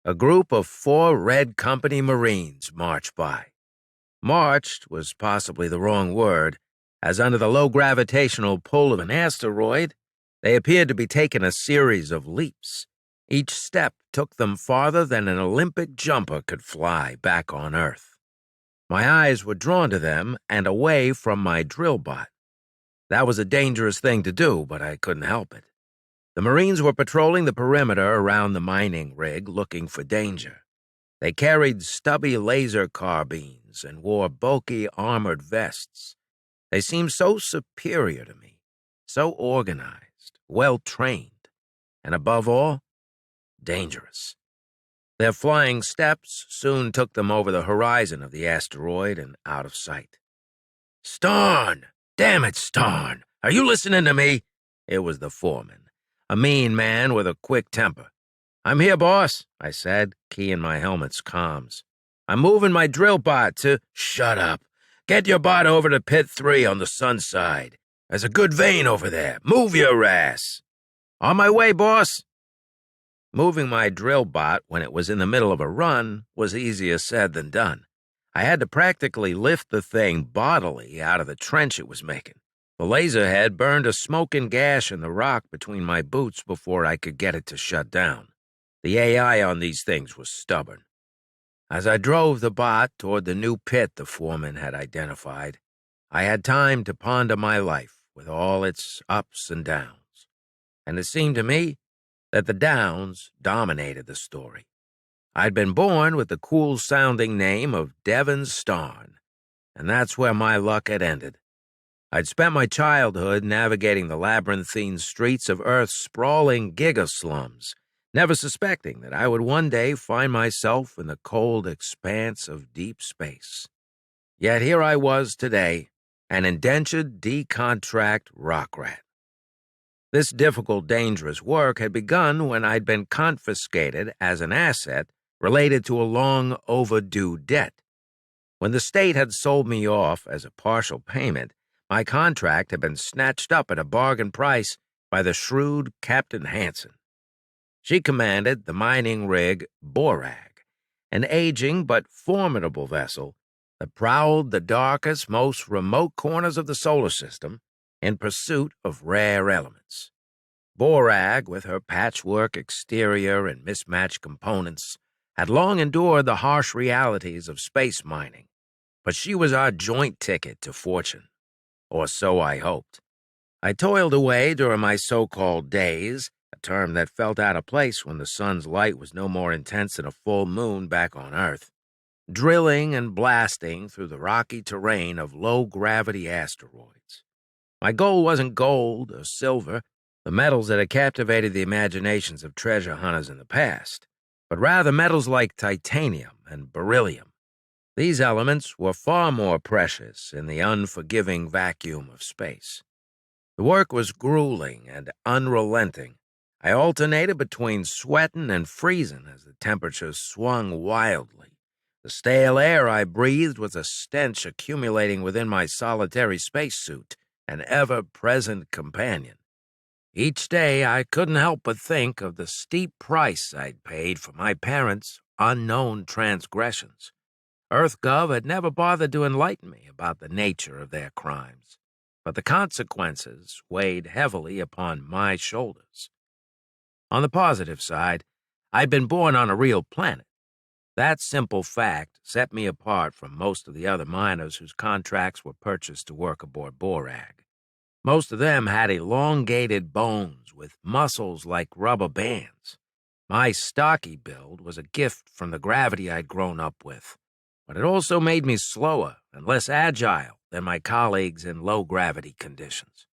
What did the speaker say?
A group of 4 Red Company Marines marched by. Marched was possibly the wrong word, as under the low gravitational pull of an asteroid, they appeared to be taking a series of leaps. Each step took them farther than an Olympic jumper could fly back on Earth. My eyes were drawn to them and away from my drill bot. That was a dangerous thing to do, but I couldn't help it. The Marines were patrolling the perimeter around the mining rig looking for danger. They carried stubby laser carbines and wore bulky armored vests. They seemed so superior to me, so organized, well-trained, and above all, dangerous. Their flying steps soon took them over the horizon of the asteroid and out of sight. "Starn! Damn it, Starn! Are you listening to me?" It was the foreman, a mean man with a quick temper. "I'm here, boss," I said, keying my helmet's comms. "I'm moving my drill bot to—" "Shut up. Get your bot over to Pit 3 on the sun side. There's a good vein over there. Move your ass." "On my way, boss." Moving my drill bot when it was in the middle of a run was easier said than done. I had to practically lift the thing bodily out of the trench it was making. The laser head burned a smoking gash in the rock between my boots before I could get it to shut down. The AI on these things was stubborn. As I drove the bot toward the new pit the foreman had identified, I had time to ponder my life with all its ups and downs. And it seemed to me that the downs dominated the story. I'd been born with the cool-sounding name of Devin Starn, and that's where my luck had ended. I'd spent my childhood navigating the labyrinthine streets of Earth's sprawling giga-slums, never suspecting that I would one day find myself in the cold expanse of deep space. Yet here I was today, an indentured D-contract rock rat. This difficult, dangerous work had begun when I'd been confiscated as an asset related to a long overdue debt. When the state had sold me off as a partial payment, my contract had been snatched up at a bargain price by the shrewd Captain Hansen. She commanded the mining rig Borag, an aging but formidable vessel that prowled the darkest, most remote corners of the solar system in pursuit of rare elements. Borag, with her patchwork exterior and mismatched components, had long endured the harsh realities of space mining, but she was our joint ticket to fortune. Or so I hoped. I toiled away during my so-called days, a term that felt out of place when the sun's light was no more intense than a full moon back on Earth, drilling and blasting through the rocky terrain of low-gravity asteroids. My goal wasn't gold or silver, the metals that had captivated the imaginations of treasure hunters in the past, but rather metals like titanium and beryllium. These elements were far more precious in the unforgiving vacuum of space. The work was grueling and unrelenting. I alternated between sweating and freezing as the temperatures swung wildly. The stale air I breathed was a stench accumulating within my solitary spacesuit, an ever-present companion. Each day I couldn't help but think of the steep price I'd paid for my parents' unknown transgressions. EarthGov had never bothered to enlighten me about the nature of their crimes, but the consequences weighed heavily upon my shoulders. On the positive side, I'd been born on a real planet. That simple fact set me apart from most of the other miners whose contracts were purchased to work aboard Borag. Most of them had elongated bones with muscles like rubber bands. My stocky build was a gift from the gravity I'd grown up with, but it also made me slower and less agile than my colleagues in low-gravity conditions.